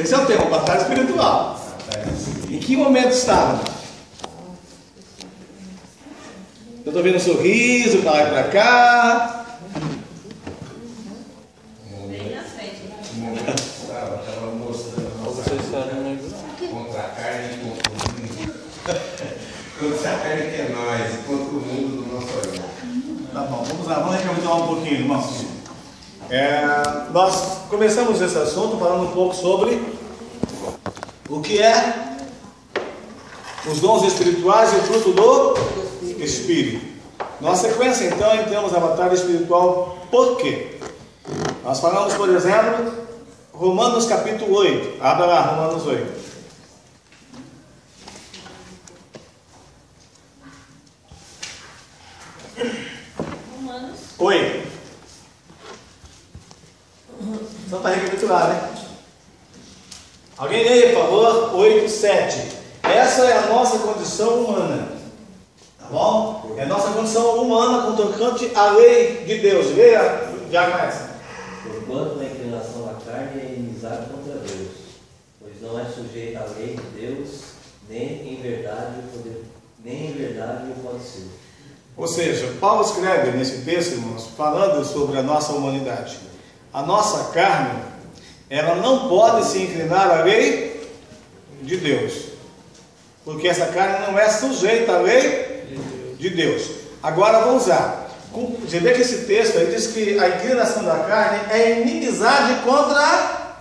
Esse é o tema, batalha espiritual. Em que momento estava? Eu estou vendo um sorriso para lá e para cá. Bem na frente. Estava mostrando a nossa contra a carne e contra o mundo. Contra a carne que é nós, e contra o mundo do nosso olhar. Tá bom, vamos lá, vamos recapitular um pouquinho, irmãos. Nós começamos esse assunto falando um pouco sobre o que é os dons espirituais e o fruto do Espírito. Na sequência, então, entramos na batalha espiritual. Por quê? Nós falamos, por exemplo, Romanos capítulo 8. Abra lá, Romanos 8. Romanos 8. Só para recapitular, né? Alguém leia, por favor, 8, 7. Essa é a nossa condição humana. Tá bom? É a nossa condição humana com tocante à lei de Deus. Leia, já começa. Porquanto a inclinação da carne é inimizade contra Deus, pois não é sujeita à lei de Deus, nem em verdade o pode ser. Ou seja, Paulo escreve nesse texto, irmãos, falando sobre a nossa humanidade. A nossa carne, ela não pode se inclinar à lei de Deus, porque essa carne não é sujeita à lei de Deus. Deus. Vamos lá. Você vê que esse texto aí diz que a inclinação da carne é inimizade contra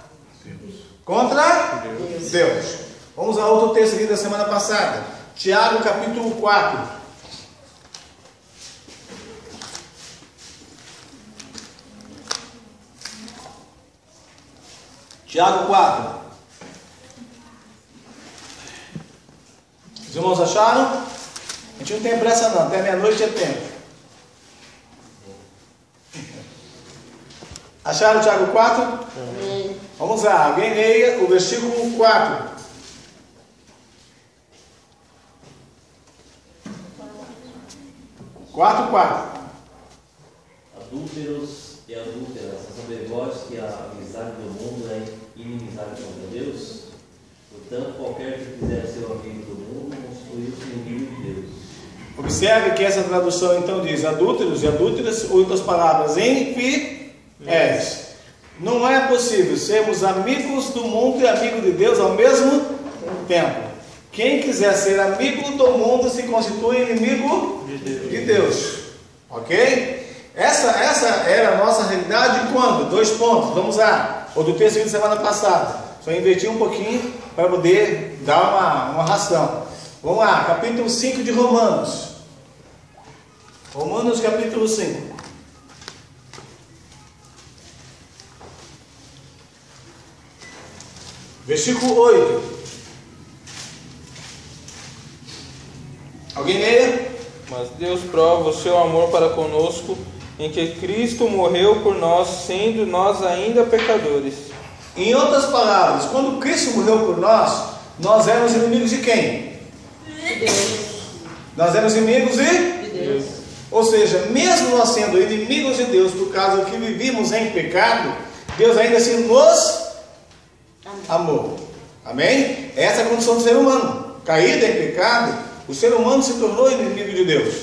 Deus. Vamos a outro texto aqui da semana passada. Tiago capítulo 4. Tiago 4. Os irmãos acharam? A gente não tem pressa não, até meia-noite é tempo. Acharam Tiago 4? Vamos lá, alguém leia o versículo 4. 4:4. Adúlteros e adúlteras, saber vós que a amizade do mundo é inimizade contra Deus? Portanto, qualquer que quiser ser o amigo do mundo, constituiu-se inimigo de Deus. Observe que essa tradução então diz adúlteros e adúlteras, ou outras palavras, infiéis. Não é possível sermos amigos do mundo e amigo de Deus ao mesmo tempo. Quem quiser ser amigo do mundo se constitui inimigo de Deus. Ok? Essa era a nossa realidade quando? 2 pontos, vamos lá. O do texto de semana passada. Só inverti um pouquinho para poder dar uma ração. Vamos lá, capítulo 5 de Romanos. Romanos capítulo 5. Versículo 8. Alguém leia? Mas Deus prova o seu amor para conosco, em que Cristo morreu por nós, sendo nós ainda pecadores. Em outras palavras, quando Cristo morreu por nós, nós éramos inimigos de quem? de Deus. Nós éramos inimigos De Deus. Ou seja, mesmo nós sendo inimigos de Deus por causa que vivíamos em pecado, Deus ainda assim nos amou. Amém? Essa é a condição do ser humano. Caído em pecado, o ser humano se tornou inimigo de Deus.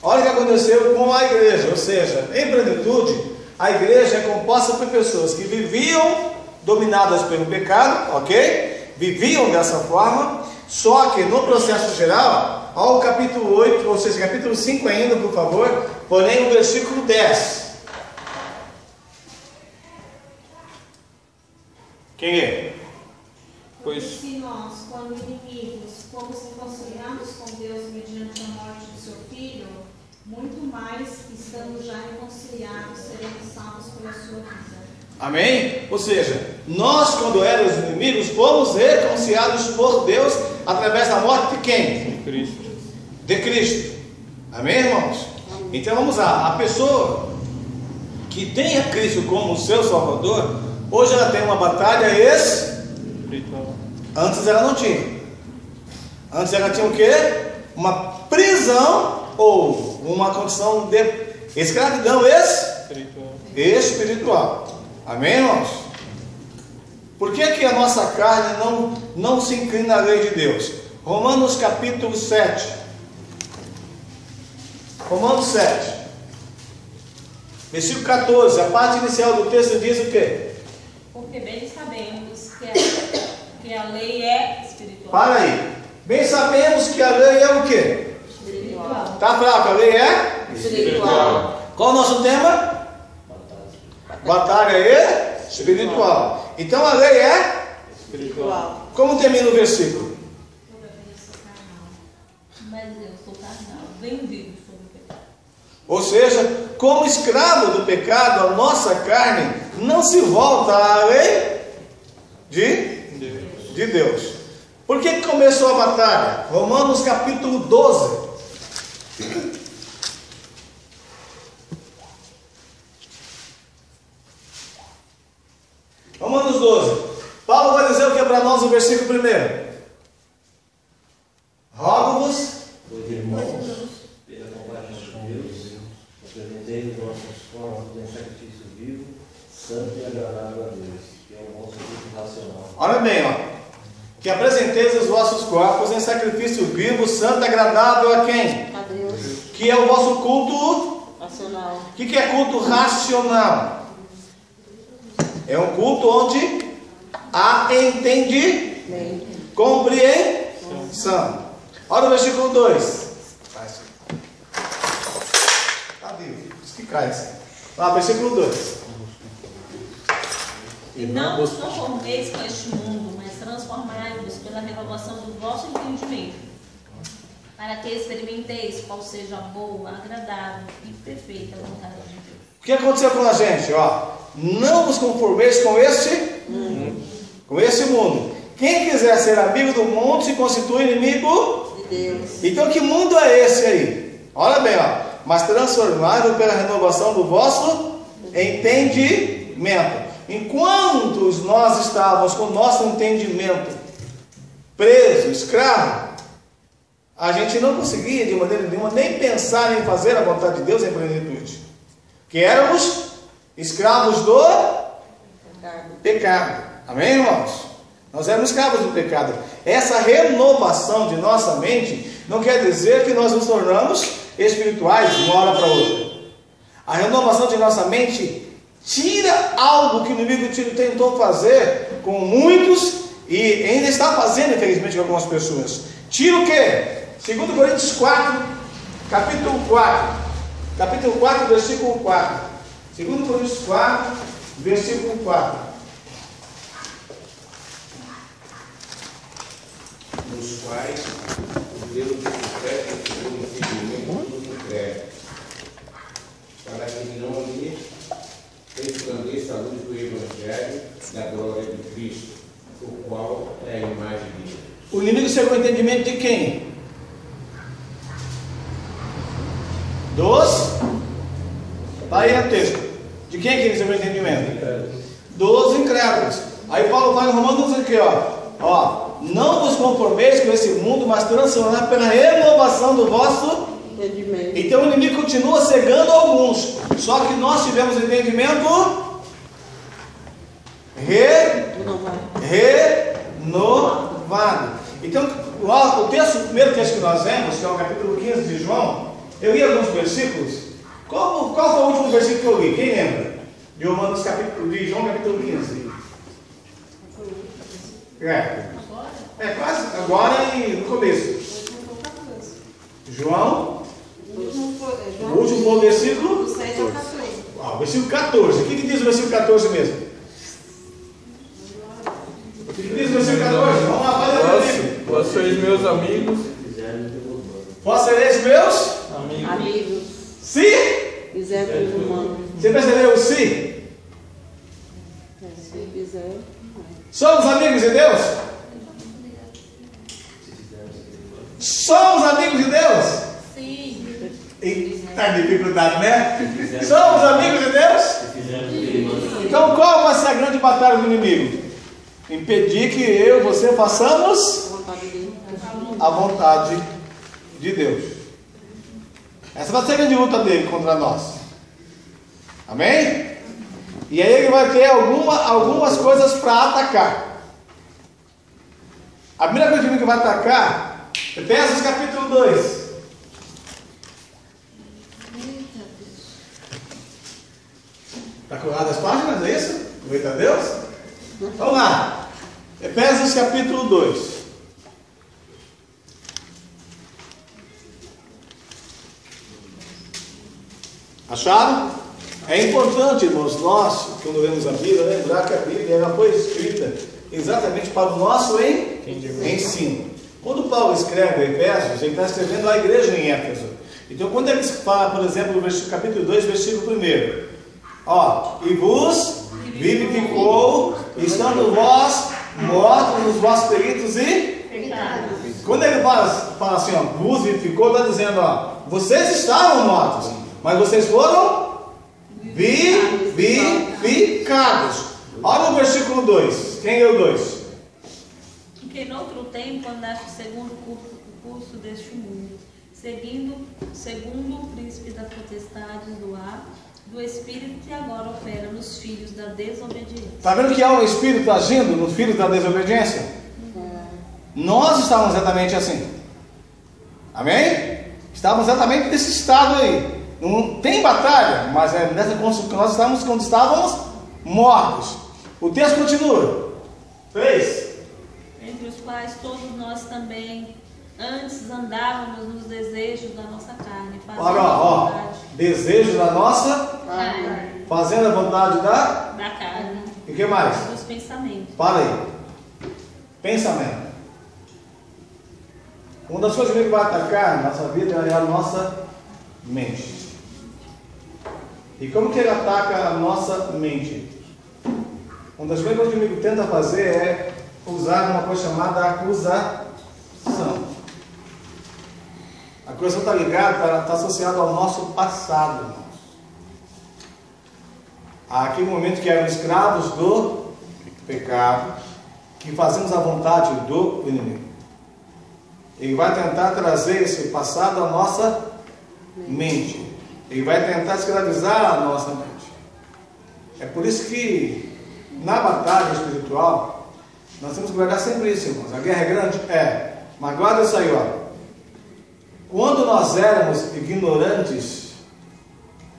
Olha o que aconteceu com a igreja. Ou seja, em plenitude, a igreja é composta por pessoas que viviam dominadas pelo pecado, ok? Viviam dessa forma, só que no processo geral, ao capítulo 8, ou seja, capítulo 5 ainda, por favor, porém o versículo 10. Quem é? Pois se nós, quando inimigos, fomos reconciliados com Deus mediante a morte de seu Filho, muito mais, estando já reconciliados, seremos salvos pela sua vida. Amém? Ou seja, nós quando éramos inimigos, fomos reconciliados por Deus através da morte de quem? Cristo. De Cristo. Amém, irmãos? Então vamos lá, a pessoa que tem a Cristo como seu Salvador, hoje ela tem uma batalha Espiritual. Antes ela não tinha. Antes ela tinha o quê? Uma prisão ou uma condição de escravidão Espiritual. espiritual. Amém, irmãos? Por que que a nossa carne não se inclina à lei de Deus? Romanos capítulo 7. Romanos 7. Versículo 14. A parte inicial do texto diz o quê? Porque bem sabemos que a lei é espiritual. Para aí. Bem sabemos que a lei é o quê? Espiritual. Está fraco, a lei é? Espiritual. Qual é o nosso tema? Batalha espiritual. Então a lei é? Espiritual. Como termina o versículo? Mas eu sou carnal, vendido sobre o pecado. Ou seja, como escravo do pecado, a nossa carne não se volta à lei de Deus. Por que começou a batalha? Romanos capítulo 12. Romanos 12. Paulo vai dizer o que é para nós no versículo 1? Rogo-vos, Pois, irmãos, pela compaixão de Deus, apresentei os nossos corpos em sacrifício vivo, santo e agradável a Deus, que é o nosso culto racional. olha bem, ó. Que apresenteis os vossos corpos em sacrifício vivo, santo e agradável a quem? A Deus. Que é o vosso culto. Racional. O que é culto racional? É um culto onde há entendimento, compreensão. Olha o versículo 2. Está vivo, isso que cai assim. Lá, versículo 2. E não vos conformeis com este mundo, mas transformai-vos pela renovação do vosso entendimento, para que experimenteis qual seja a boa, agradável e perfeita vontade de Deus. O que aconteceu com a gente? Ó, não vos conformeis com este mundo. Quem quiser ser amigo do mundo se constitui inimigo De Deus. Então que mundo é esse aí? Olha bem, ó. Mas transformado pela renovação do vosso entendimento. Enquanto nós estávamos com o nosso entendimento preso, escravo, a gente não conseguia de maneira nenhuma nem pensar em fazer a vontade de Deus em plenitude. Que éramos escravos do pecado. Amém, irmãos? Nós éramos escravos do pecado. Essa renovação de nossa mente não quer dizer que nós nos tornamos espirituais de uma hora para outra. A renovação de nossa mente tira algo que o inimigo tentou fazer com muitos e ainda está fazendo, infelizmente, com algumas pessoas. Tira o quê? 2 Coríntios 4, capítulo 4. Capítulo 4, versículo 4. 2 Coríntios 4, versículo 4. Nos quais Deus desperta o entendimento dos incrédulos, para que não lhe resplandeça a luz do Evangelho da glória de Cristo, o qual é a imagem de Deus. O inimigo cegou o entendimento de quem? Está aí no texto. De quem que ele cegou o entendimento? Dos incrédulos. Aí Paulo vai no Romanos aqui, ó. Não vos conformeis com esse mundo, mas transformai pela renovação do vosso Entendimento. Então o inimigo continua cegando alguns. Só que nós tivemos entendimento renovado. Então, o primeiro texto que nós vemos, que é o capítulo 15 de João, eu li alguns versículos. Qual foi o último versículo que eu li? Quem lembra? De João capítulo 15. Quase agora e no começo. João, o último foi o versículo 7 ao 14. Versículo 14. O que diz o versículo 14 mesmo? O que diz o versículo 14? Vamos lá, vai. Vós sois meus amigos. Vós sereis meus Amigos. se Quiser humano. Você percebeu o se? Se quiser. Somos amigos de Deus? Somos amigos de Deus? Sim. Está em dificuldade, né? Somos amigos de Deus? Então qual vai ser a grande batalha do inimigo? Impedir que eu e você façamos a vontade de Deus. Essa vai ser a grande luta dele contra nós. Amém? E aí ele vai ter algumas coisas para atacar. A primeira coisa que ele vai atacar, Efésios capítulo 2. Está curado as páginas, é isso? Eita Deus. Vamos lá. Efésios capítulo 2. Acharam? É importante, irmãos, nós, quando lemos a Bíblia, lembrar que a Bíblia ela foi escrita exatamente para o nosso ensino. Quando Paulo escreve Efésios, ele está escrevendo à igreja em Éfeso. Então, quando ele fala, por exemplo, no capítulo 2, versículo 1, e vos vivificou, estando vós mortos nos vossos delitos e pecados. Quando ele fala assim, vos vivificou, está dizendo, vocês estavam mortos, mas vocês foram vivificados. Olha o versículo 2. Quem leu 2? Porque noutro tempo andaste segundo o curso deste mundo, segundo o príncipe das potestades do ar, do Espírito que agora opera nos filhos da desobediência. Está vendo que há um Espírito agindo nos filhos da desobediência? Nós estávamos exatamente assim. Amém? Estávamos exatamente nesse estado aí. Não tem batalha, mas é nessa construção que nós estávamos quando estávamos mortos. O texto continua. 3. Entre os quais todos nós também antes andávamos nos desejos da nossa carne. Olha, desejos da nossa carne. Fazendo a vontade da carne. E o que mais? Dos pensamentos. Para aí. Pensamento. Uma das coisas que ele vai atacar na nossa vida é a nossa mente. E como que ele ataca a nossa mente? Uma das coisas que o inimigo tenta fazer é usar uma coisa chamada acusação. A acusação está ligada, está associada ao nosso passado, irmãos. Aquele momento que éramos escravos do pecado, que fazemos a vontade do inimigo. Ele vai tentar trazer esse passado à nossa mente. Ele vai tentar escravizar a nossa mente. É por isso que na batalha espiritual nós temos que guardar sempre isso, irmãos. A guerra é grande? É. Mas guarda isso aí, Quando nós éramos ignorantes,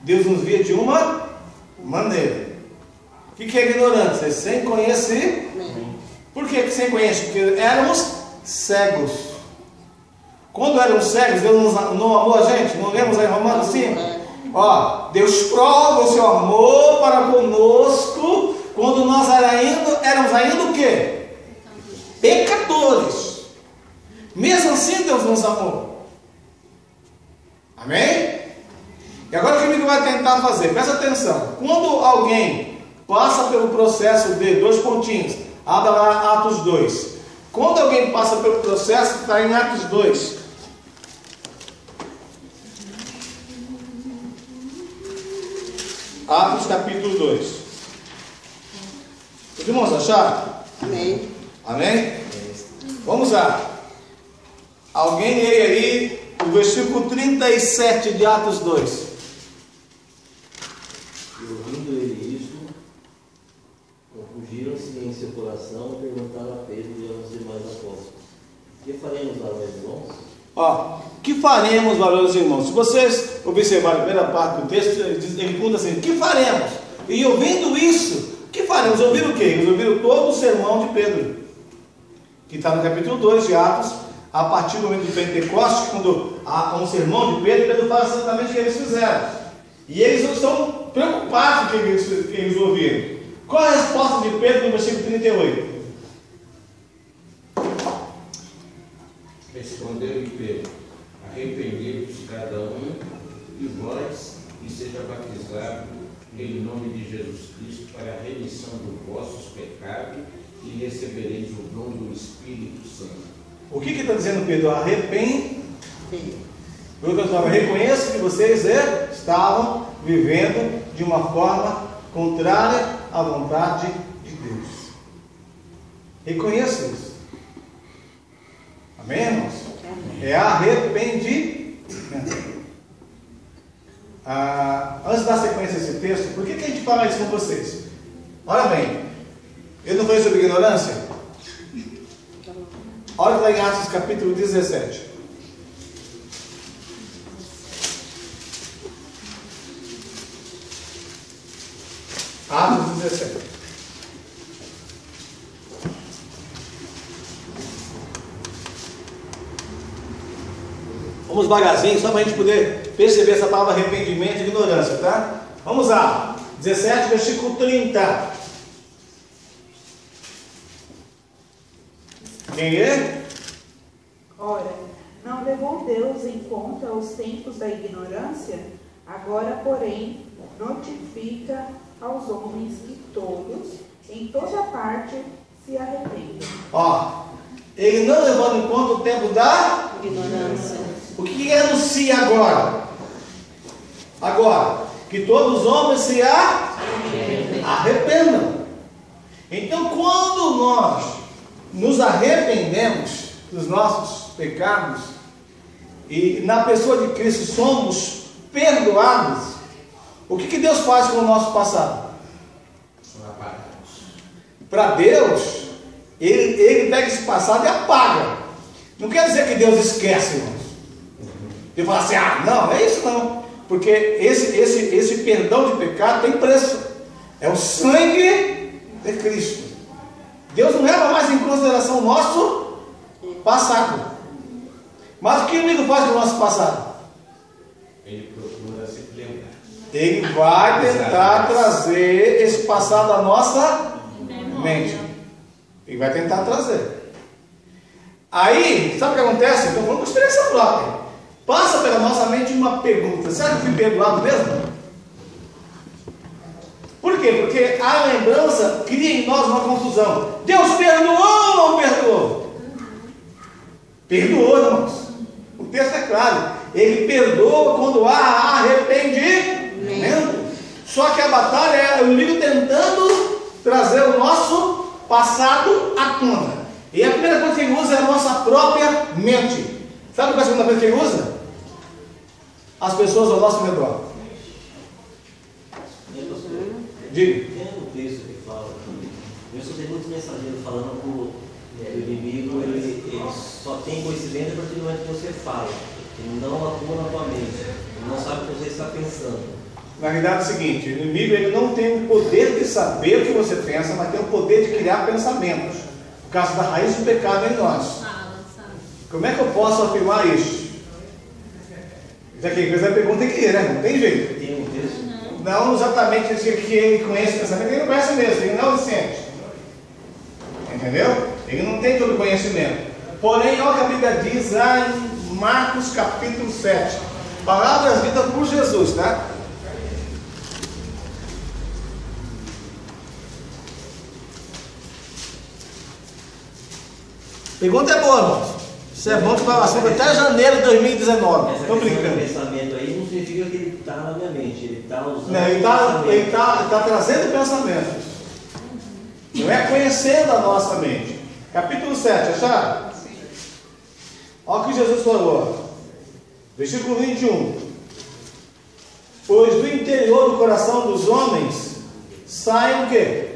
Deus nos via de uma maneira. O que é ignorante? É sem conhecimento. Por que sem conhecimento? Porque éramos cegos. Quando éramos cegos, Deus não amou a gente. Não lemos aí Romanos 5? Deus prova o seu amor para conosco quando nós éramos ainda o quê? Pecadores. Mesmo assim Deus nos amou. Amém? E agora o que o inimigo vai tentar fazer? Presta atenção. Quando alguém passa pelo processo de 2 pontinhos, abra lá Atos 2. Quando alguém passa pelo processo, está em Atos 2. Atos capítulo 2. Os irmãos acharam? Amém. Amém? Vamos lá. Alguém leia aí o versículo 37 de Atos 2. E ouvindo ele isso, confundiram-se em seu coração e perguntaram a Pedro e aos demais apóstolos: que faremos, varões irmãos? Que faremos, varões irmãos? Se vocês observarem a primeira parte do texto, ele conta assim: que faremos? E ouvindo isso, que faremos? Ouviram o quê? Eles ouviram todo o sermão de Pedro, que está no capítulo 2 de Atos, a partir do momento do Pentecostes, quando há um sermão de Pedro, Pedro fala exatamente o que eles fizeram. E eles não estão preocupados com o que eles ouviram. Qual a resposta de Pedro no versículo 38? Respondeu-lhe Pedro: arrependei-vos cada um de vós e seja batizado em nome de Jesus Cristo para a remissão dos vossos pecados e recebereis o dom do Espírito Santo. O que está dizendo Pedro? Arrepende. Reconheço que vocês estavam vivendo de uma forma contrária à vontade de Deus. Reconheço isso. Amém, irmãos? É arrependimento. Antes da sequência desse texto, por que a gente fala isso com vocês? Olha bem, eu não falei sobre ignorância? Olha lá em Atos capítulo 17. Atos 17. Vamos devagarzinho, só para a gente poder perceber essa palavra arrependimento e ignorância, tá? Vamos lá. 17, versículo 30. Quem é? Ora, não levou Deus em conta os tempos da ignorância? Agora, porém, notifica aos homens que todos, em toda parte, se arrependam. Ó, ele não levou em conta o tempo da Ignorância. O que anuncia agora? Agora, que todos os homens se arrependam. Então, quando nós nos arrependemos dos nossos pecados e na pessoa de Cristo somos perdoados, o que Deus faz com o nosso passado? Para Deus, ele pega esse passado e apaga. Não quer dizer que Deus esquece, irmãos. Ele fala assim, não é isso não. Porque esse perdão de pecado tem preço. É o sangue de Cristo. Deus não leva mais em consideração o nosso passado. Mas o que o inimigo faz com o nosso passado? Ele procura se lembrar. Ele vai tentar trazer esse passado à nossa mente. Ele vai tentar trazer. Aí, sabe o que acontece? Estou falando com experiência própria. Passa pela nossa mente uma pergunta: será que eu fui perdoado mesmo? Por quê? Porque a lembrança cria em nós uma confusão. Deus perdoou ou não perdoou? Perdoou, irmãos. O texto é claro. Ele perdoa quando há arrependimento. Só que a batalha é o inimigo tentando trazer o nosso passado à tona. E a primeira coisa que ele usa é a nossa própria mente. Sabe qual é a segunda coisa que ele usa? As pessoas ao nosso redor. Diga. Tem um texto que fala que eu escutei muitos mensageiros falando que o inimigo ele só tem conhecimento a partir do momento que você fala. Ele não atua na tua mente. Ele não sabe o que você está pensando. Na realidade é o seguinte: o inimigo ele não tem o poder de saber o que você pensa, mas tem o poder de criar pensamentos. Por causa da raiz do pecado em nós. Como é que eu posso afirmar isso? Já que ele fez a pergunta tem que ir, né? Não tem jeito. Tem um texto? Não exatamente que ele conhece o pensamento, ele não conhece mesmo, ele não é onisciente. Entendeu? Ele não tem todo o conhecimento. Porém, olha o que a Bíblia diz lá em Marcos capítulo 7. Palavras ditas por Jesus, tá? Pergunta é boa, irmãos. Isso é bom que vai ser até janeiro de 2019. Estou brincando. Esse pensamento aí não significa que ele está na minha mente. Ele está usando. Não, ele está trazendo pensamentos. Não é conhecendo a nossa mente. Capítulo 7, acharam? Olha o que Jesus falou. Versículo 21. Pois do interior do coração dos homens saem o quê?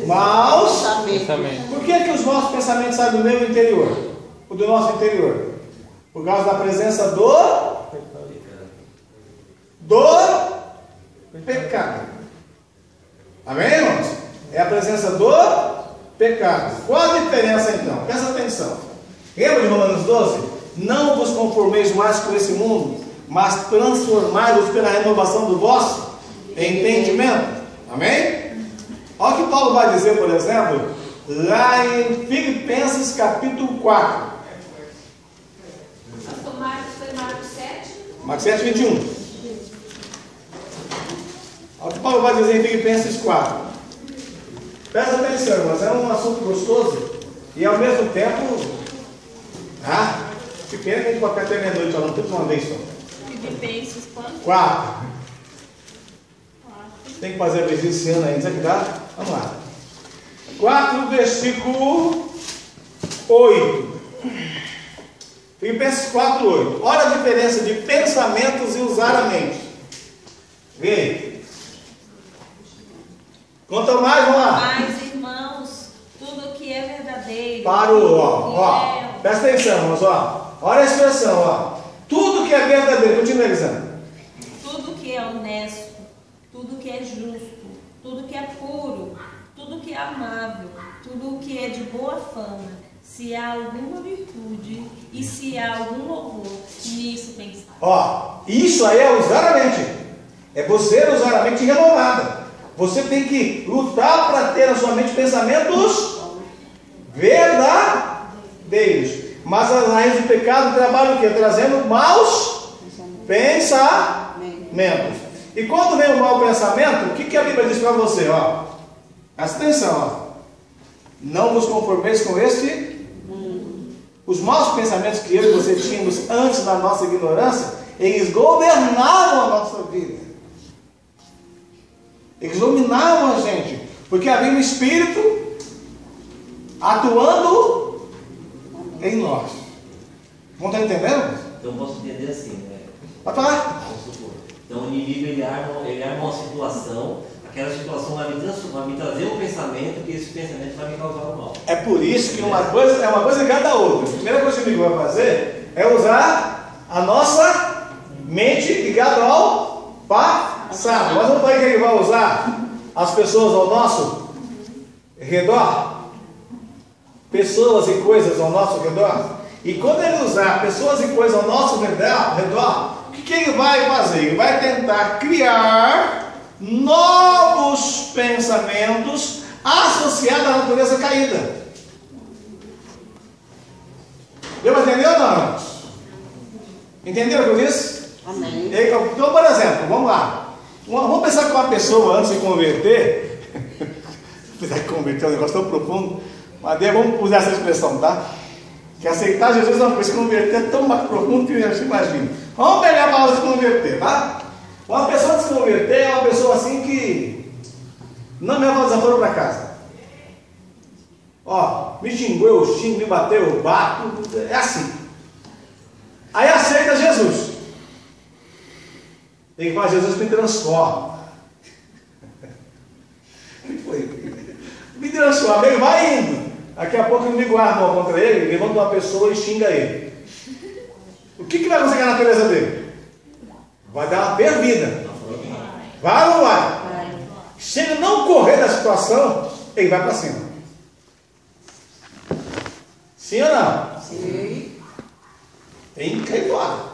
Maus Pensamento. Por que os nossos pensamentos saem do meu interior? O do nosso interior? Por causa da presença do pecado. Amém, irmãos? É a presença do pecado. Qual a diferença então? Presta atenção. Lembra de Romanos 12? Não vos conformeis mais com esse mundo, mas transformai-vos pela renovação do vosso entendimento. Amém? Olha o que Paulo vai dizer, por exemplo, lá em Filipenses capítulo 4. Pastor Marcos, foi Marcos 7? Marcos 7, 21. Olha o que Paulo vai dizer em Filipenses 4. Presta atenção, irmãos, é um assunto gostoso e ao mesmo tempo, que pena que a gente pode ficar até meia-noite falando tudo de uma vez só. Filipenses quanto? 4. Tem que fazer a vez esse ano ainda, será que dá? Vamos lá. 4, versículo 8. Filipenses 4:8. Olha a diferença de pensamentos e usar a mente. Vê aí. Quanto mais, vamos lá. Mas, irmãos, tudo que é verdadeiro. Parou, ó. Presta atenção, irmãos, ó. Olha a expressão, ó. Tudo que é verdadeiro. Continua, Elisandra. Tudo que é honesto, tudo que é justo, tudo que é puro, tudo que é amável, tudo que é de boa fama, se há alguma virtude e se há algum louvor, nisso pensar. Ó, isso aí é usar a mente. É você usar a mente renovada. Você tem que lutar para ter na sua mente pensamentos verdadeiros. Mas as raízes do pecado trabalham o quê? Trazendo maus pensamentos. E quando vem o mau pensamento, o que a Bíblia diz para você? Ó, presta atenção, ó. Não vos conformeis com este. Os maus pensamentos que eu e você tínhamos antes da nossa ignorância, eles governavam a nossa vida. Eles dominavam a gente. Porque havia um Espírito atuando em nós. Não está entendendo? Então eu posso entender assim, né? Vai falar. Vamos supor. Então o inimigo ele arma uma situação, aquela situação vai me trazer um pensamento, que esse pensamento vai me causar o mal. É por isso que uma coisa é uma coisa ligada à outra. A primeira coisa que o inimigo vai fazer é usar a nossa mente ligada ao passado. Mas não foi que ele vai usar as pessoas ao nosso redor? Pessoas e coisas ao nosso redor? E quando ele usar pessoas e coisas ao nosso redor, o que ele vai fazer? Ele vai tentar criar novos pensamentos associados à natureza caída. Deu para entender ou não? Entenderam o que eu disse? Amém. Então, por exemplo, vamos lá. Vamos pensar que uma pessoa antes de converter, apesar de converter é um negócio tão profundo, mas vamos usar essa expressão, tá? Que aceitar Jesus é uma coisa, converter é tão mais profundo que a gente imagina. Vamos pegar a palavra de converter, tá? Uma pessoa de se converter é uma pessoa assim que não me leva desaforo para casa. Ó, me xingou, eu xingo, me bateu, eu bato, é assim. Aí aceita Jesus. Tem que falar, Jesus me transforma. O que foi? Me transforma, ele vai indo. Daqui a pouco o inimigo arma contra ele, levanta uma pessoa e xinga ele. O que vai conseguir a natureza dele? Vai dar uma perdida. Vai ou não vai? Se ele não correr da situação, ele vai para cima. Sim ou não? Sim. Tem que cair fora.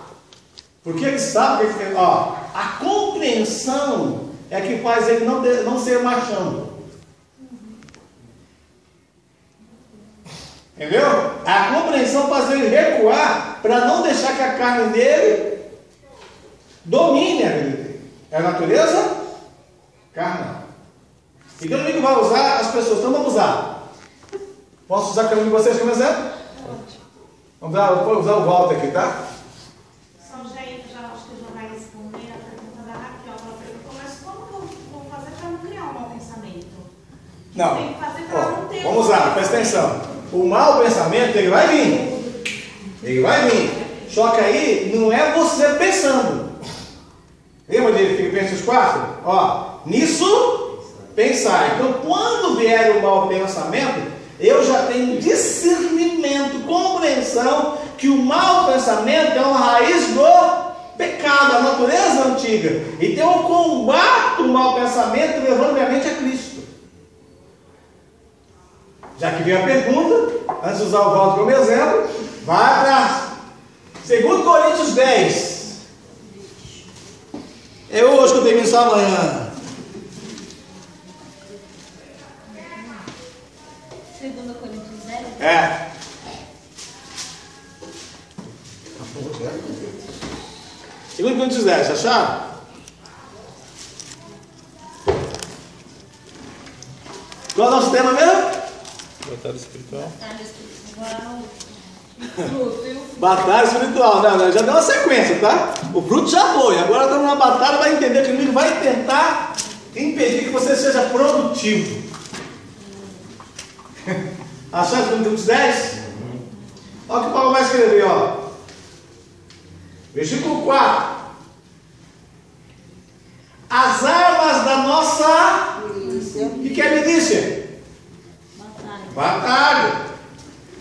Porque ele sabe que ele tem, ó, a compreensão é que faz ele não ser machão. Entendeu? A compreensão faz ele recuar para não deixar que a carne dele domine a vida dele. É a natureza carnal. Então o inimigo vai usar as pessoas. Então vamos usar. Posso usar cada um de vocês como exemplo? Vamos usar o Walter aqui, tá? Só já acho que já vai responder a pergunta da Raquel. Ela perguntou, mas como que eu vou fazer para não criar um mau pensamento? Não. Tem que fazer para não ter. Vamos lá, presta atenção. O mau pensamento, ele vai vir. Ele vai vir. Só que aí não é você pensando. Lembra de Filipenses 4? Ó, nisso pensar. Então, quando vier o mau pensamento, eu já tenho discernimento, compreensão que o mau pensamento é uma raiz do pecado, a natureza antiga. Então eu combato o mau pensamento levando minha mente a Cristo. Já que veio a pergunta, antes de usar o Walter como exemplo, vai para 2 Coríntios 10. É hoje que eu termino essa manhã. 2 Coríntios 10. É. 2 Coríntios 10, acharam? Qual é o nosso tema mesmo? Batalha espiritual. Batalha espiritual. Fruto, e o fruto. Batalha espiritual. Não, já deu uma sequência, tá? O fruto já foi. Agora estamos na batalha, vai entender que o inimigo vai tentar impedir que você seja produtivo. Acharam 2 Coríntios 10? Olha o que Paulo vai escrever, ó. Versículo 4. As armas da nossa Milícia. O que é milícia? Batalha. Batalha.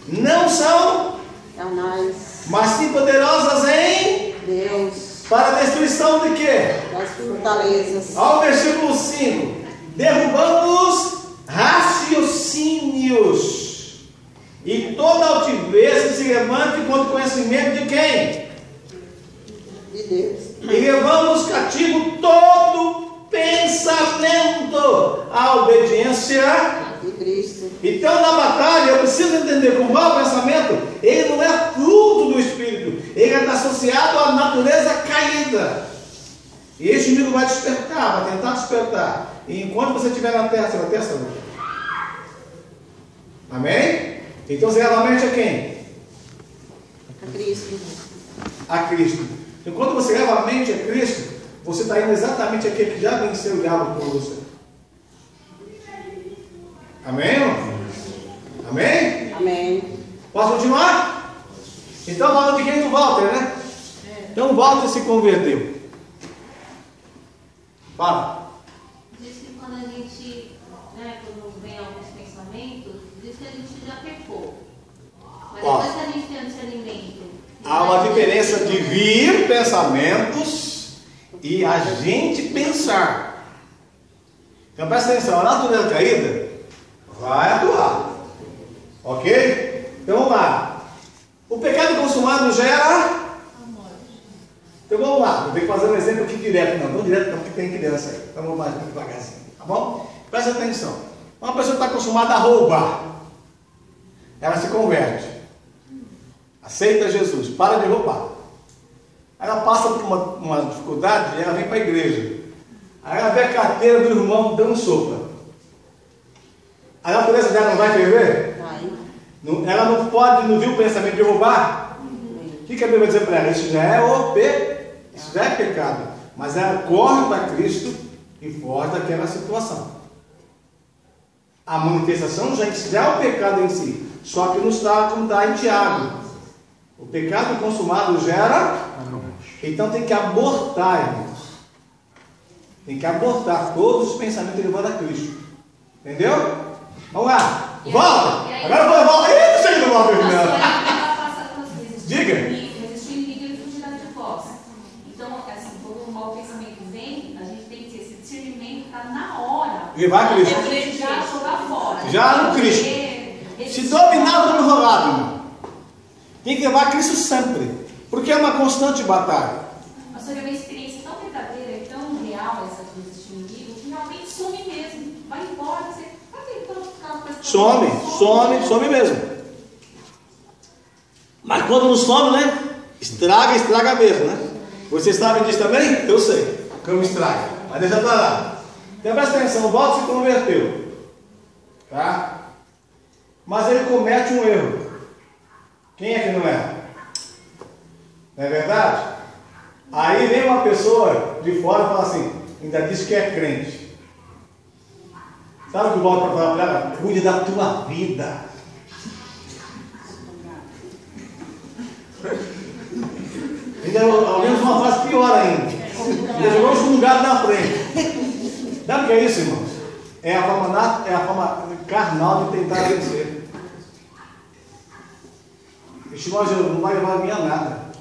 Não são, Carnais. mas sim poderosas em Deus. para a destruição de quê? Das fortalezas. Ao versículo 5. Derrubamos raciocínios e toda altivez que se levante contra o conhecimento de quem? De Deus. E levamos cativo todo pensamento à obediência. De Cristo. Então, na batalha, eu preciso entender que o mau pensamento, ele não é fruto do Espírito, ele está associado à natureza caída. E este inimigo vai despertar, vai tentar despertar. E enquanto você estiver na terra, você vai ter essa luta. Amém? Então, você leva a mente a quem? A Cristo. A Cristo. Então, quando você leva a mente a Cristo, você está indo exatamente aquele que já venceu o diabo por você. Amém? Amém? Amém. Posso continuar? Então, falando de quem? Do Walter, né? Então, o Walter se converteu. Fala. Diz que quando a gente, quando vem alguns pensamentos, diz que a gente já pecou. Mas Ó. depois que a gente tem o discernimento. Há uma diferença de vir pensamentos e a gente pensar. Então, presta atenção. A natureza caída vai atuar. Ok? Então, vamos lá. O pecado consumado gera... Então vamos lá, vou ter que fazer um exemplo aqui direto, não direto não, porque tem criança aí, então vamos mais devagarzinho, tá bom? Presta atenção, uma pessoa está acostumada a roubar, ela se converte, aceita Jesus, para de roubar, ela passa por uma dificuldade e ela vem para a igreja, aí ela vê a carteira do irmão dando sopa, a natureza dela não vai ferver? Vai. Ela não pode, não viu o pensamento de roubar? O que a Bíblia vai dizer para ela? Isso já é pecado. Mas ela corre para Cristo e foge daquela situação. A manifestação já é o pecado em si. Só que não está como está em Tiago. O pecado consumado gera. Então tem que abortar, irmãos. Tem que abortar todos os pensamentos levando a Cristo. Entendeu? Vamos lá. Volta! Agora eu vou voltar. Eita, chega do Walter. Diga. Existe um inimigo, ele fugirá de vós. Então, assim, quando o mau pensamento vem, a gente tem que ter esse discernimento para na hora. Levar a Cristo. Já jogar fora. Já no Cristo. Se dominar, eu estou enrolado, irmão. Tem que levar a Cristo sempre. Porque é uma constante batalha. Mas foi uma experiência tão verdadeira e tão real essa coisa desse inimigo, que realmente some mesmo. Vai embora, você vai tentando ficar com essa Some mesmo. Mas quando não some, né? Estraga mesmo, né? Vocês sabem disso também? Eu sei. Como estraga. Mas deixa pra lá. Então presta atenção, o Walter se converteu. Tá? Mas ele comete um erro. Quem é que não erra? Não é verdade? Aí vem uma pessoa de fora e fala assim, ainda diz que é crente. Sabe o que o Walter fala para ela? Cuide da tua vida. Ainda ouvimos uma frase pior ainda. Ainda jogou um lugar na frente. Sabe o que é isso, irmãos? É a forma carnal de tentar vencer. Este nós não vai levar a minha nada.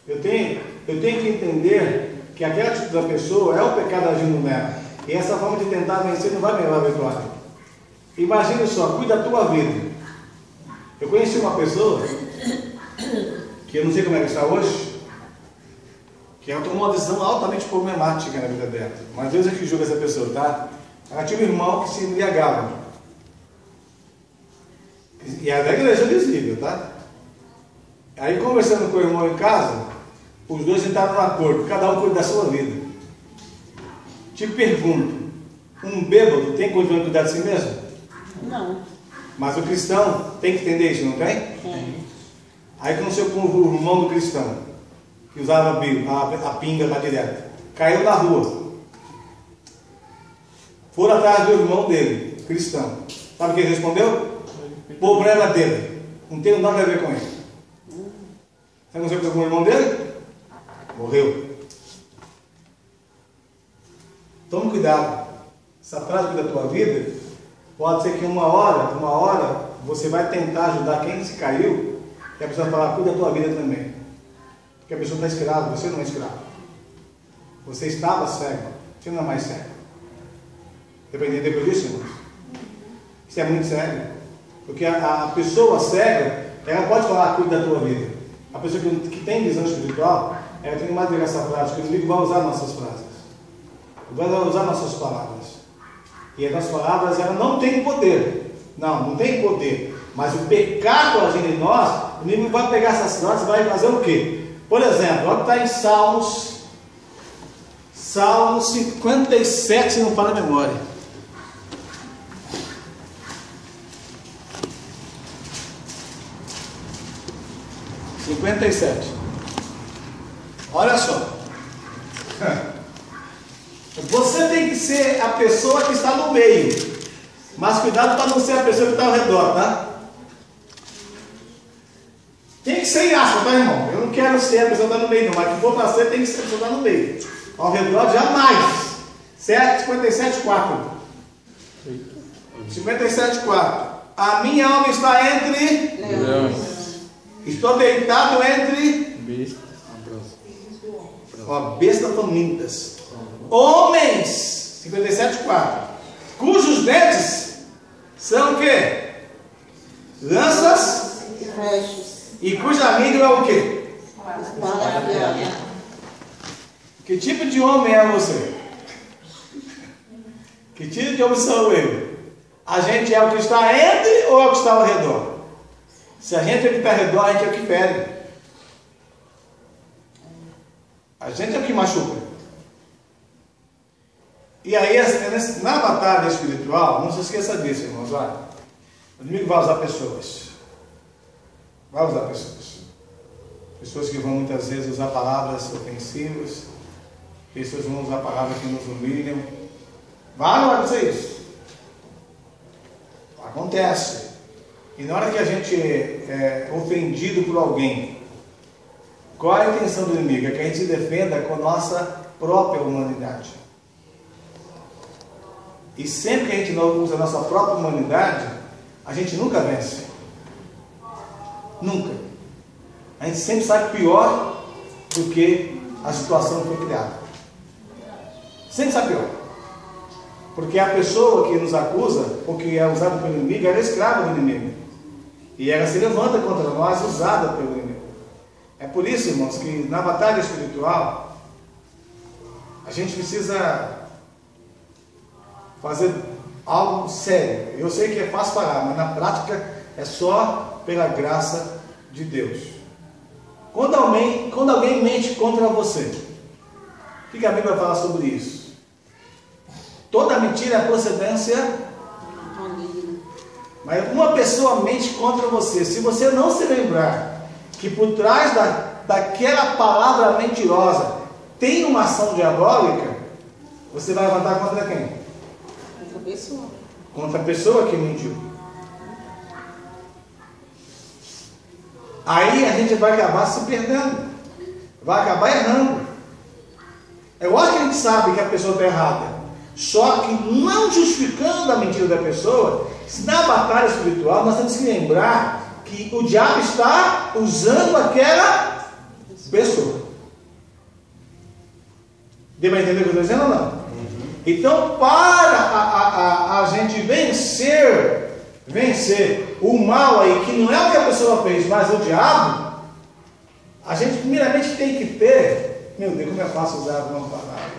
Eu tenho que entender que aquela atitude da pessoa é o pecado agindo nela. E essa forma de tentar vencer não vai me levar a vitória. Imagine só, cuida da tua vida. Eu conheci uma pessoa que eu não sei como é que está hoje, que ela tomou uma decisão altamente problemática na vida dela. Mas Deus é que julga essa pessoa, tá? Ela tinha um irmão que se embriagava. E era da igreja visível, tá? Aí conversando com o irmão em casa, os dois entraram num acordo, cada um cuida da sua vida. Te pergunto, um bêbado tem condição de cuidar de si mesmo? Não. Mas o cristão tem que entender isso, não tem? Tem. Aí aconteceu com o irmão do cristão, que usava a pinga lá direto, caiu na rua. Foram atrás do irmão dele, cristão. Sabe o que ele respondeu? O problema dele, não tem nada a ver com ele. Sabe o que aconteceu com o irmão dele? Morreu. Tome cuidado. Essa frase da tua vida, pode ser que uma hora, você vai tentar ajudar quem se caiu, e a pessoa vai falar, cuida da tua vida também. Porque a pessoa está escrava, você não é escravo. Você estava cego, você não é mais cego. Deu para entender por isso, irmãos? Isso é muito sério. Porque a pessoa cega, ela pode falar, cuida da tua vida. A pessoa que tem visão espiritual, ela tem mais de essa frase, que o inimigo vai usar nossas frases. Vai usar nossas palavras. E as nossas palavras, elas não têm poder. Não tem poder. Mas o pecado agindo em nós, o inimigo vai pegar essas frases e vai fazer o quê? Por exemplo, olha que está em Salmos 57, se não fala a memória. Olha só. Você tem que ser a pessoa que está no meio. Mas cuidado para não ser a pessoa que está ao redor, tá? Tem que ser em aspa, tá, irmão? Eu não quero ser a pessoa que está no meio, não. Mas que for para ser, tem que ser a pessoa que está no meio. Ao redor, jamais. 57,4. 57,4. A minha alma está entre leões. Estou deitado entre bestas famintas. Homens, 57,4. Cujos dentes são o quê? Lanças e cuja língua é o quê? Que tipo de homem é você? Que tipo de homem sou eu? A gente é o que está entre ou é o que está ao redor? Se a gente é o que está ao redor, a gente é o que fere. A gente é o que machuca. E aí, na batalha espiritual, não se esqueça disso, irmãos. Olha, o inimigo vai usar pessoas. Vai usar pessoas. Pessoas que vão muitas vezes usar palavras ofensivas. Pessoas vão usar palavras que nos humilham. Vai acontecer isso. Acontece. E na hora que a gente é ofendido por alguém, qual é a intenção do inimigo? É que a gente se defenda com a nossa própria humanidade. E sempre que a gente não usa a nossa própria humanidade, a gente nunca vence. Nunca. A gente sempre sai pior do que a situação que foi criada. Sempre sai pior. Porque a pessoa que nos acusa, ou que é usada pelo inimigo, ela é escrava do inimigo. E ela se levanta contra nós, usada pelo inimigo. É por isso, irmãos, que na batalha espiritual, a gente precisa fazer algo sério. Eu sei que é fácil falar, mas na prática é só pela graça de Deus. Quando alguém mente contra você, o que a Bíblia fala sobre isso? Toda mentira é procedência. Mas uma pessoa mente contra você, se você não se lembrar que por trás daquela palavra mentirosa tem uma ação diabólica, você vai levantar contra quem? Contra a pessoa que mentiu. Aí a gente vai acabar se perdendo, vai acabar errando. Eu acho que a gente sabe que a pessoa está errada, só que não justificando a mentira da pessoa. Na batalha espiritual nós temos que lembrar que o diabo está usando aquela pessoa. Deu para entender o que eu estou dizendo ou não? Então, para a gente vencer o mal aí, que não é o que a pessoa fez, mas o diabo, a gente primeiramente tem que ter, meu Deus, como é fácil usar uma palavra.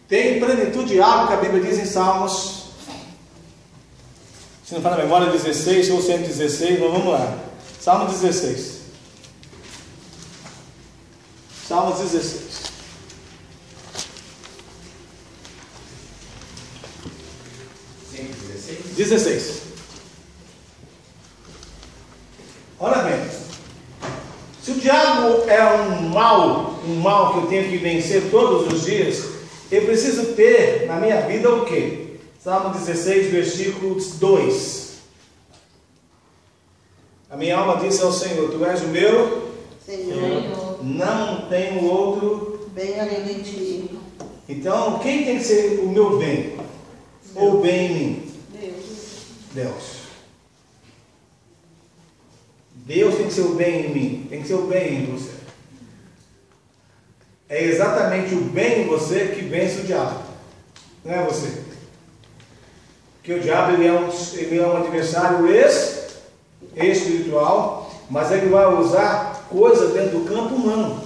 Tem plenitude de algo que a Bíblia diz em Salmos, se não fala na memória, 16 ou 116, mas vamos lá. Salmo 16. Salmo 16. 16. Olha bem, se o diabo é um mal que eu tenho que vencer todos os dias, eu preciso ter na minha vida o quê? Salmo 16, versículo 2. A minha alma disse ao Senhor, Tu és o meu Senhor. não tenho outro. Bem além de ti. Então, quem tem que ser o meu bem? Ou o bem em mim? Deus. Deus tem que ser o bem em mim, tem que ser o bem em você. É exatamente o bem em você que vence o diabo, não é você. Porque o diabo ele é um adversário espiritual, mas ele vai usar coisas dentro do campo humano.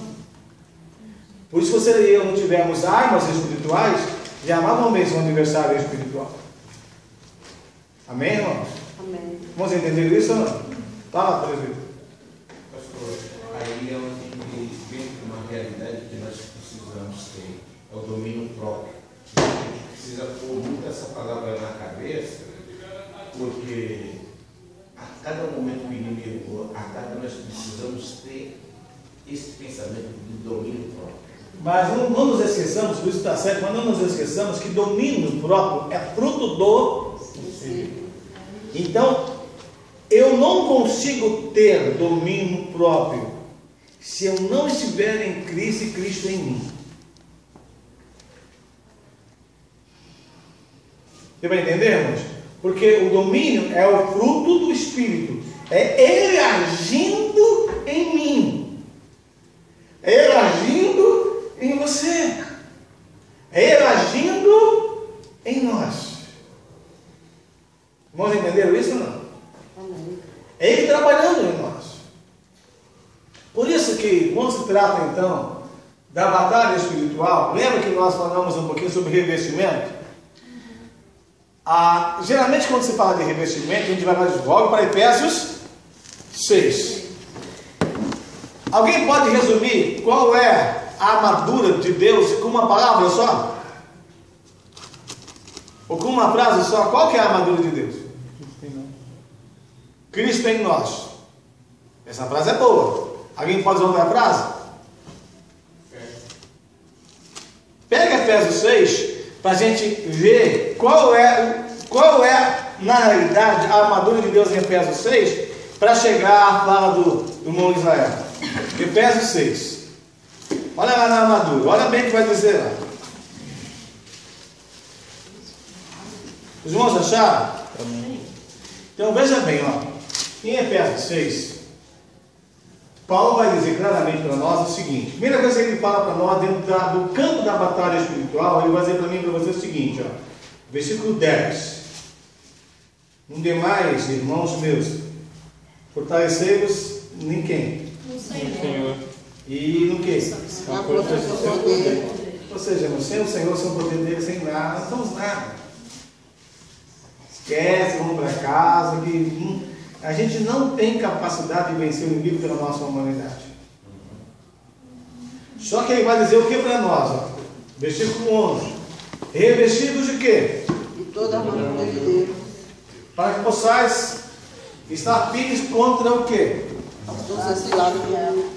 Por isso, se você e eu não tivermos armas espirituais, jamais vamos vencer um adversário espiritual. Amém, irmãos? Amém. Vamos entender isso ou não? Fala, presbítero. Pastor, aí é onde vem uma realidade que nós precisamos ter, é o domínio próprio. A gente precisa pôr muito essa palavra na cabeça, porque a cada momento do inimigo ataca, nós precisamos ter esse pensamento do domínio próprio. Mas não nos esqueçamos, por isso está certo, mas não nos esqueçamos que domínio próprio é fruto do Espírito. Então, eu não consigo ter domínio próprio se eu não estiver em Cristo e Cristo em mim. Você vai entender, irmãos? Porque o domínio é o fruto do Espírito. É Ele agindo em mim. É Ele agindo em você. É Ele agindo em nós. Vamos entender isso ou não? Amém. É Ele trabalhando em nós. Por isso que, quando se trata então da batalha espiritual, lembra que nós falamos um pouquinho sobre revestimento? Geralmente quando se fala de revestimento, a gente vai logo para Efésios 6. Alguém pode resumir qual é a armadura de Deus com uma palavra só? Ou com uma frase só? Qual que é a armadura de Deus? Cristo em nós. Essa frase é boa. Alguém pode usar outra frase? Pega Efésios 6 para a gente ver qual é, na realidade, a armadura de Deus em Efésios 6 para chegar à fala do irmão Israel. Efésios 6. Olha lá na armadura, olha bem o que vai dizer lá. Os irmãos acharam? Então veja bem, ó. Em Efésios 6, Paulo vai dizer claramente para nós o seguinte. Primeira coisa que ele fala para nós dentro do campo da batalha espiritual, ele vai dizer para mim e para você o seguinte, ó, versículo 10. No demais, irmãos meus, fortalecei-vos em quem? No Senhor. E no que? Na força do seu poder. Ou seja, sem o Senhor, sem o poder dele, sem nada, não somos nada. Esquece, vamos para casa, que a gente não tem capacidade de vencer o inimigo pela nossa humanidade. Só que ele vai dizer o que para nós? Ó? Versículo 11. Revestidos de quê? E toda a armadura de Deus. Para que possais estar firmes contra o quê? Astúcia cilada do mundo.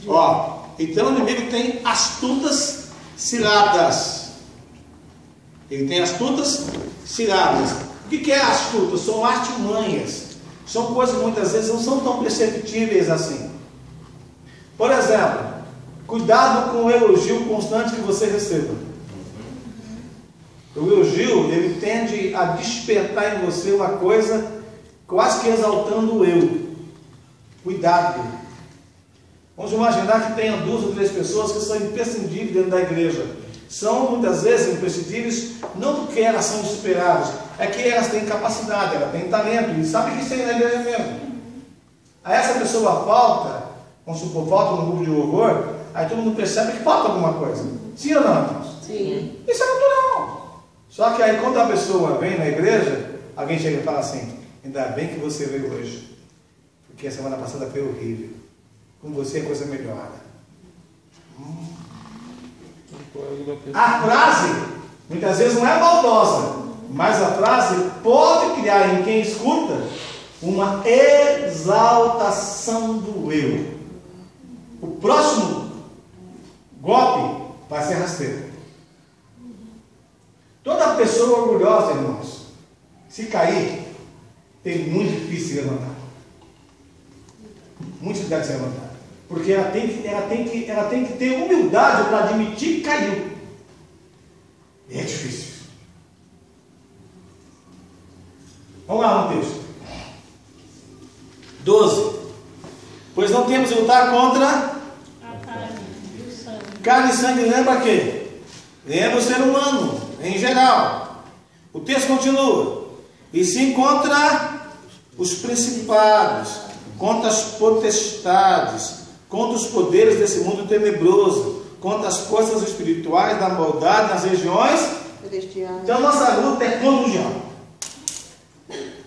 Ó, então o inimigo tem astutas ciladas. Ele tem astutas ciladas. O que é astuta? São artimanhas. São coisas que muitas vezes não são tão perceptíveis assim. Por exemplo, cuidado com o elogio constante que você receba. O elogio, ele tende a despertar em você uma coisa quase que exaltando o eu. Cuidado. Vamos imaginar que tenha 2 ou 3 pessoas que são imprescindíveis dentro da igreja. São muitas vezes imprescindíveis, não porque elas são desesperadas, é que elas têm capacidade, elas têm talento, e sabem que isso é na igreja mesmo. Aí essa pessoa falta, vamos supor, falta no grupo de louvor, aí todo mundo percebe que falta alguma coisa. Sim ou não, irmãos? Sim. Isso é natural. Só que aí quando a pessoa vem na igreja, alguém chega e fala assim, ainda bem que você veio hoje, porque a semana passada foi horrível. Com você a coisa melhora. A frase, muitas vezes não é maldosa, mas a frase pode criar em quem escuta uma exaltação do eu. O próximo golpe vai ser rasteiro. Toda pessoa orgulhosa, irmãos, se cair, tem muito difícil se levantar. Muito difícil de se levantar. Porque ela tem que ter humildade para admitir que caiu. E é difícil. Vamos lá no texto. 12. Pois não temos que lutar contra A carne e o sangue. carne e sangue. Lembra quê? Lembra o ser humano, em geral. O texto continua. E sim contra os principados, contra as potestades, contra os poderes desse mundo tenebroso, contra as forças espirituais da maldade nas regiões. Então nossa luta é contra o diabo.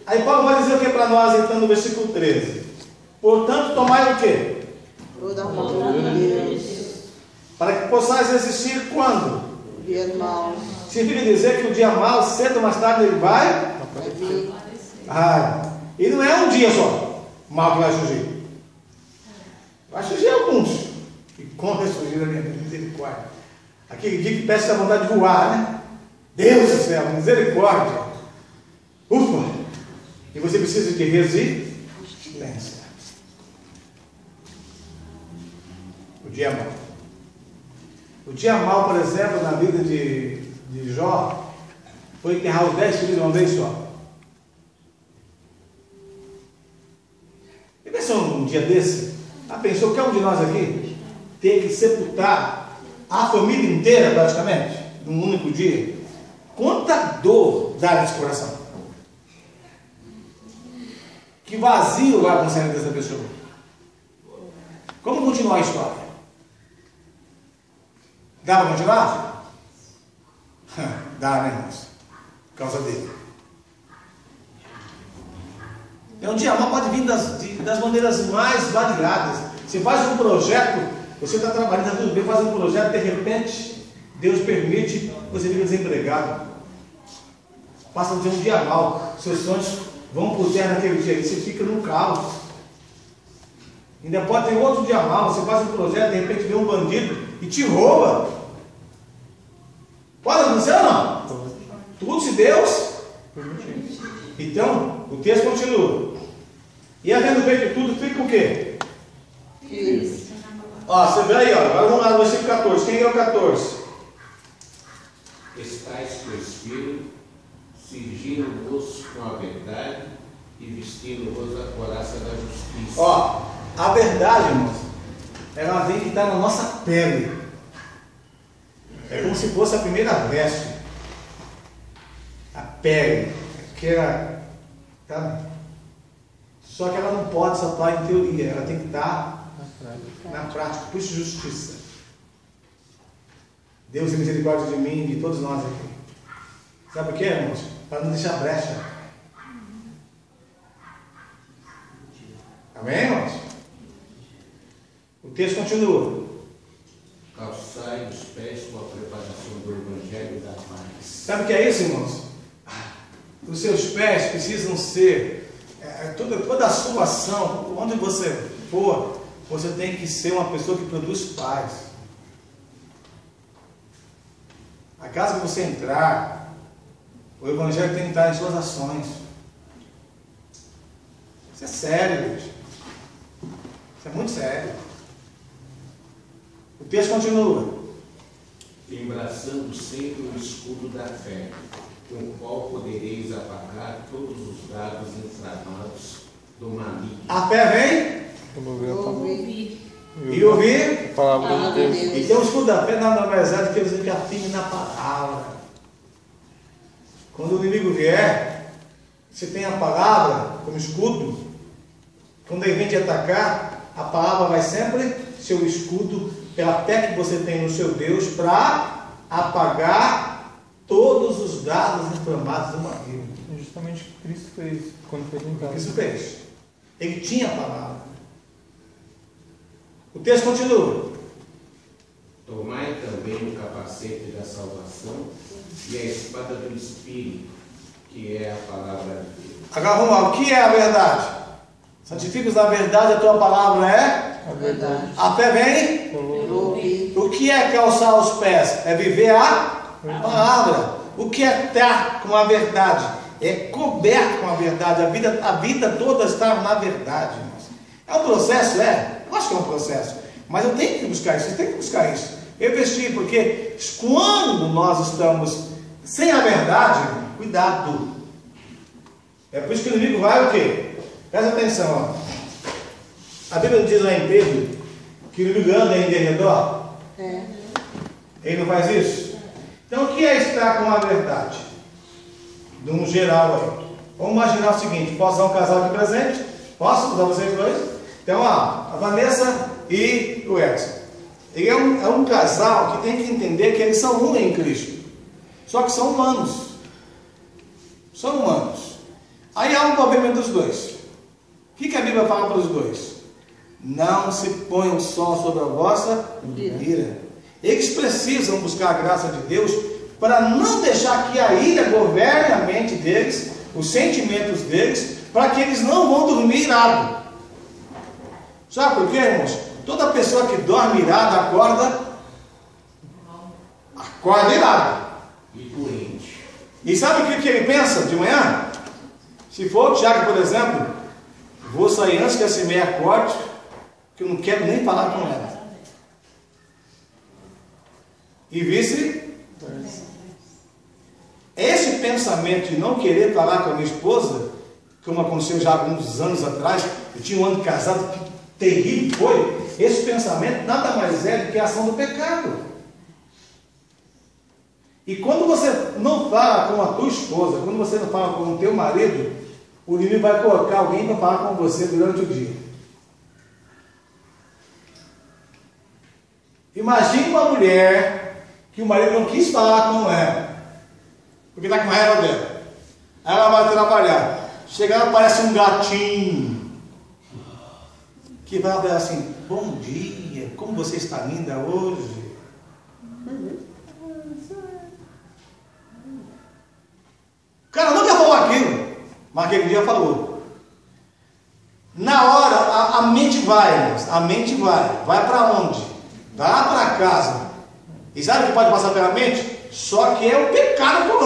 Aí Paulo vai dizer o que para nós então no versículo 13? Portanto, tomai o que? Toda a armadura de Deus. Para que possais resistir quando? Dia mau. Significa dizer que o dia mau, cedo ou mais tarde, ele vai? Vai vir. E não é um dia só mal que vai surgir. Vai surgir alguns. E como vai surgir a minha misericórdia? Aquele dia que peça a vontade de voar, né? Deus do céu, misericórdia. Ufa! E você precisa de resistência. O dia mau. O dia mau, por exemplo, na vida de Jó, foi enterrar os 10 filhos de uma vez só. E pensou num dia desse? Pensou que é um de nós aqui tem que sepultar a família inteira praticamente, num único dia? Quanta dor dá nesse coração? Que vazio vai com o cérebro dessa pessoa? Como continuar a história? Dá para continuar? Dá, né, irmãos? Por causa dele. Então, um dia mal pode vir das maneiras mais variadas. Você faz um projeto, você está trabalhando, está tudo bem, faz um projeto, de repente, Deus permite, você fica desempregado. Passa a ter um dia mal, seus sonhos vão por terra naquele dia, e você fica no caos. Ainda pode ter outro dia mal, você faz um projeto, de repente vem um bandido e te rouba. Pode acontecer ou não? Tudo se Deus. Então, o texto continua. E havendo feito tudo, fica o quê? Isso. Ó, você vê aí, ó. Agora vamos lá no versículo 14. Quem é o 14? Estais com o Espírito, cingindo-vos com a verdade e vestindo-vos a couraça da justiça. Ó, a verdade, irmãos, ela vem que está na nossa pele. É como se fosse a primeira veste. A pele. Aquela. Tá? Só que ela não pode só estar em teoria, ela tem que estar na prática. Por isso, justiça. Deus tem misericórdia de mim e de todos nós aqui. Sabe por quê, irmãos? Para não deixar brecha. Amém, irmãos? O texto continua. Calçai os pés com a preparação do Evangelho da paz. Sabe o que é isso, irmãos? Os seus pés precisam ser, toda a sua ação, onde você for, você tem que ser uma pessoa que produz paz. A casa que você entrar, o Evangelho tem que estar em suas ações. Isso é sério, gente. Isso é muito sério. O texto continua. Embraçando sempre o escudo da fé, com o qual podereis apagar todos os dados inflamados do maligno. A fé vem e ouvir a palavra de Deus. Então o escudo da fé nada mais é do que você ficar firme na palavra. Quando o inimigo vier, você tem a palavra como escudo. Quando ele vem te atacar, a palavra vai sempre ser o escudo pela fé que você tem no seu Deus para apagar todos os dados inflamados do maligno. É justamente o que Cristo fez quando foi tentado. Cristo fez. Ele tinha a palavra. O texto continua. Tomai também o capacete da salvação e a espada do Espírito, que é a palavra de Deus. Agora vamos lá. O que é a verdade? Santifica-os na verdade, a tua palavra é A verdade. a fé vem. O que é calçar os pés? É viver a palavra. O que é estar com a verdade? É coberto com a verdade. A vida toda está na verdade, irmãos. É um processo, é. Eu acho que é um processo. Mas eu tenho que buscar isso, você tem que buscar isso. Investir, porque quando nós estamos sem a verdade, cuidado. É por isso que o inimigo vai o quê? Presta atenção, ó. A Bíblia diz lá em Pedro que o inimigo anda em derredor. Ele não faz isso? Então o que é estar com a verdade? De um geral aí. Vamos imaginar o seguinte: posso dar um casal de presente? Posso usar vocês dois? Então, a Vanessa e o Edson. Ele é um casal que tem que entender que eles são um em Cristo. Só que são humanos. São humanos. Aí há um problema dos dois. O que a Bíblia fala para os dois? Não se põe o sol sobre a vossa ira. Eles precisam buscar a graça de Deus para não deixar que a ira governe a mente deles, os sentimentos deles, para que eles não vão dormir irado. Sabe por quê, irmãos? Toda pessoa que dorme irada acorda irado. E doente. E sabe o que ele pensa de manhã? Se for o Tiago, por exemplo, vou sair antes que a Cimeia acorde, que eu não quero nem falar com ela. E vice-versa. Esse pensamento de não querer falar com a minha esposa, como aconteceu já há alguns anos atrás, eu tinha um ano de casado, que terrível foi. Esse pensamento nada mais é do que a ação do pecado. E quando você não fala com a tua esposa, quando você não fala com o teu marido, o inimigo vai colocar alguém para falar com você durante o dia. Imagine uma mulher que o marido não quis falar com ela, porque está com raiva dela. Aí ela vai trabalhar. Chega lá, parece um gatinho que vai falar assim: bom dia, como você está linda hoje? O cara nunca falou aquilo, mas aquele dia falou. Na hora, a mente vai, irmãos, a mente vai para onde? Vai para casa. E sabe o que pode passar pela mente? Só que é o pecado pulando.